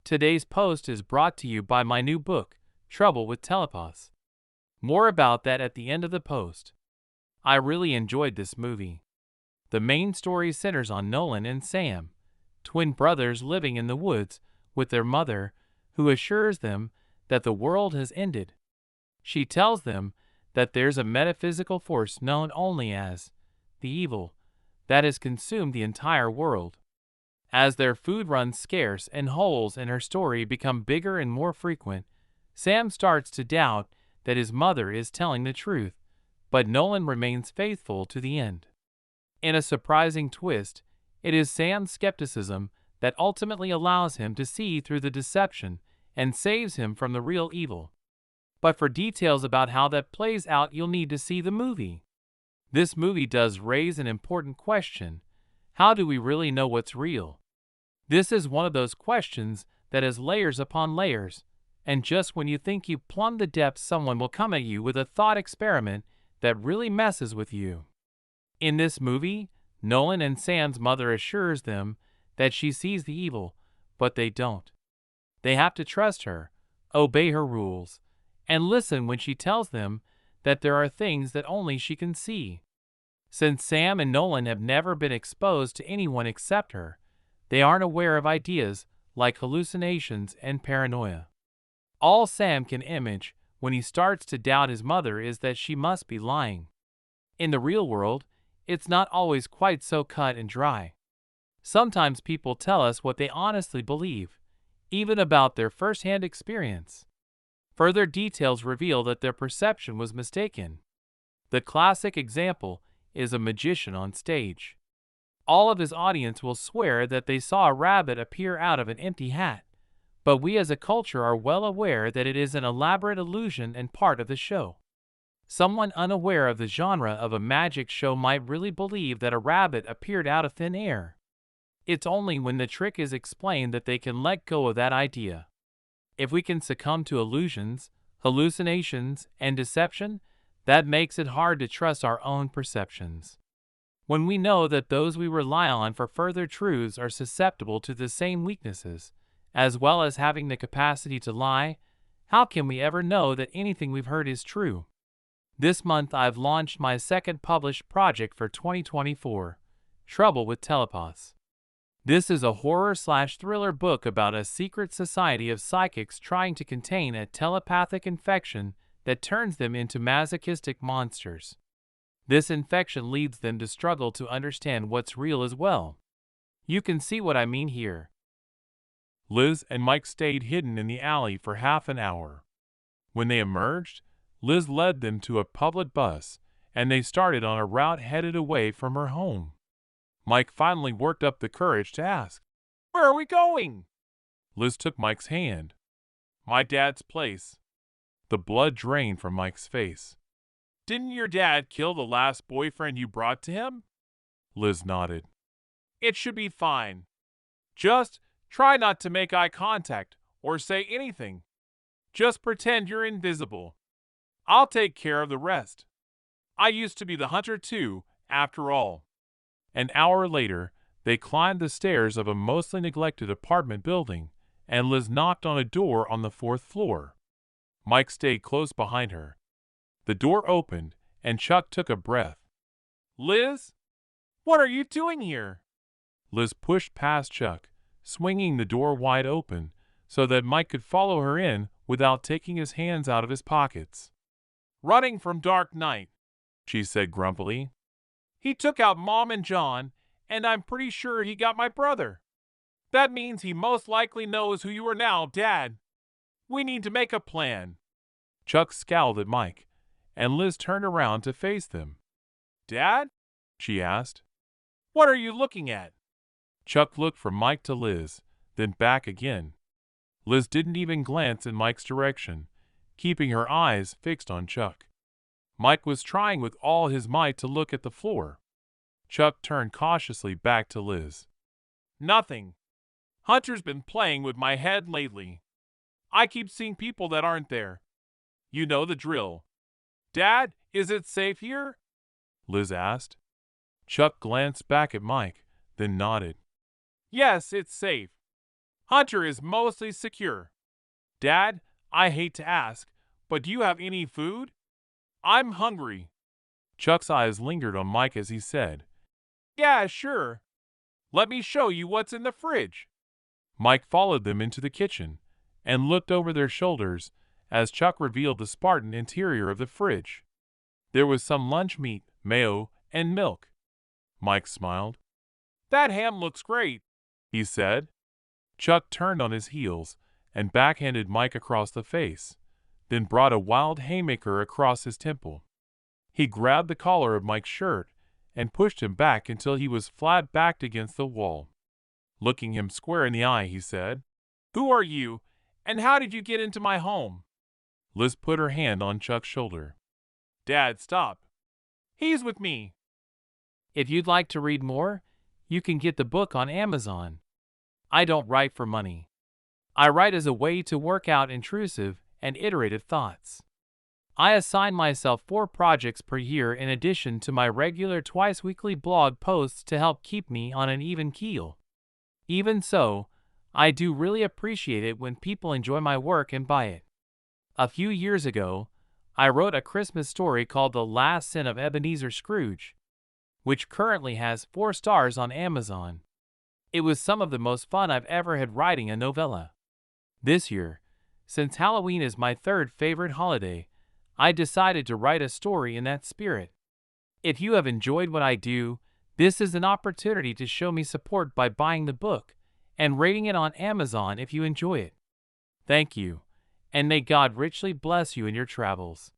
Today's post is brought to you by my new book, Trouble with Telepaths. More about that at the end of the post. I really enjoyed this movie. The main story centers on Nolan and Sam, twin brothers living in the woods with their mother, who assures them that the world has ended. She tells them that there's a metaphysical force known only as the evil that has consumed the entire world. As their food runs scarce and holes in her story become bigger and more frequent, Sam starts to doubt that his mother is telling the truth, but Nolan remains faithful to the end. In a surprising twist, it is Sam's skepticism that ultimately allows him to see through the deception and saves him from the real evil. But for details about how that plays out, you'll need to see the movie. This movie does raise an important question. How do we really know what's real? This is one of those questions that has layers upon layers, and just when you think you plumb the depths, someone will come at you with a thought experiment that really messes with you. In this movie, Nolan and Sam's mother assures them that she sees the evil, but they don't. They have to trust her, obey her rules, and listen when she tells them that there are things that only she can see. Since Sam and Nolan have never been exposed to anyone except her, they aren't aware of ideas like hallucinations and paranoia. All Sam can image when he starts to doubt his mother is that she must be lying. In the real world, it's not always quite so cut and dry. Sometimes people tell us what they honestly believe, even about their first-hand experience. Further details reveal that their perception was mistaken. The classic example is a magician on stage. All of his audience will swear that they saw a rabbit appear out of an empty hat, but we as a culture are well aware that it is an elaborate illusion and part of the show. Someone unaware of the genre of a magic show might really believe that a rabbit appeared out of thin air. It's only when the trick is explained that they can let go of that idea. If we can succumb to illusions, hallucinations, and deception, that makes it hard to trust our own perceptions. When we know that those we rely on for further truths are susceptible to the same weaknesses, as well as having the capacity to lie, how can we ever know that anything we've heard is true? This month I've launched my second published project for 2024, Trouble with Telepaths. This is a horror/thriller book about a secret society of psychics trying to contain a telepathic infection that turns them into masochistic monsters. This infection leads them to struggle to understand what's real as well. You can see what I mean here. Liz and Mike stayed hidden in the alley for half an hour. When they emerged, Liz led them to a public bus, and they started on a route headed away from her home. Mike finally worked up the courage to ask, "Where are we going?" Liz took Mike's hand. "My dad's place." The blood drained from Mike's face. "Didn't your dad kill the last boyfriend you brought to him?" Liz nodded. "It should be fine. Just try not to make eye contact or say anything. Just pretend you're invisible. I'll take care of the rest. I used to be the hunter too, after all." An hour later, they climbed the stairs of a mostly neglected apartment building, and Liz knocked on a door on the 4th floor. Mike stayed close behind her. The door opened, and Chuck took a breath. "Liz? What are you doing here?" Liz pushed past Chuck, swinging the door wide open so that Mike could follow her in without taking his hands out of his pockets. "Running from Dark Knight," she said grumpily. "He took out Mom and John, and I'm pretty sure he got my brother. That means he most likely knows who you are now, Dad. We need to make a plan." Chuck scowled at Mike, and Liz turned around to face them. "Dad?" she asked. "What are you looking at?" Chuck looked from Mike to Liz, then back again. Liz didn't even glance in Mike's direction, keeping her eyes fixed on Chuck. Mike was trying with all his might to look at the floor. Chuck turned cautiously back to Liz. "Nothing. Hunter's been playing with my head lately. I keep seeing people that aren't there. You know the drill. Dad, is it safe here?" Liz asked. Chuck glanced back at Mike, then nodded. "Yes, it's safe. Hunter is mostly secure. Dad, I hate to ask, but do you have any food? I'm hungry. Chuck's eyes lingered on Mike as he said, Yeah, sure. Let me show you what's in the fridge. Mike followed them into the kitchen and looked over their shoulders as Chuck revealed the Spartan interior of the fridge. There was some lunch meat, mayo, and milk. Mike smiled. That ham looks great, he said. Chuck turned on his heels and backhanded Mike across the face, then brought a wild haymaker across his temple. He grabbed the collar of Mike's shirt and pushed him back until he was flat-backed against the wall. Looking him square in the eye, he said, Who are you, and how did you get into my home? Liz put her hand on Chuck's shoulder. Dad, stop. He's with me. If you'd like to read more, you can get the book on Amazon. I don't write for money. I write as a way to work out intrusive and iterative thoughts. I assign myself 4 projects per year in addition to my regular twice-weekly blog posts to help keep me on an even keel. Even so, I do really appreciate it when people enjoy my work and buy it. A few years ago, I wrote a Christmas story called The Last Sin of Ebenezer Scrooge, which currently has 4 stars on Amazon. It was some of the most fun I've ever had writing a novella. This year, since Halloween is my 3rd favorite holiday, I decided to write a story in that spirit. If you have enjoyed what I do, this is an opportunity to show me support by buying the book and rating it on Amazon if you enjoy it. Thank you, and may God richly bless you in your travels.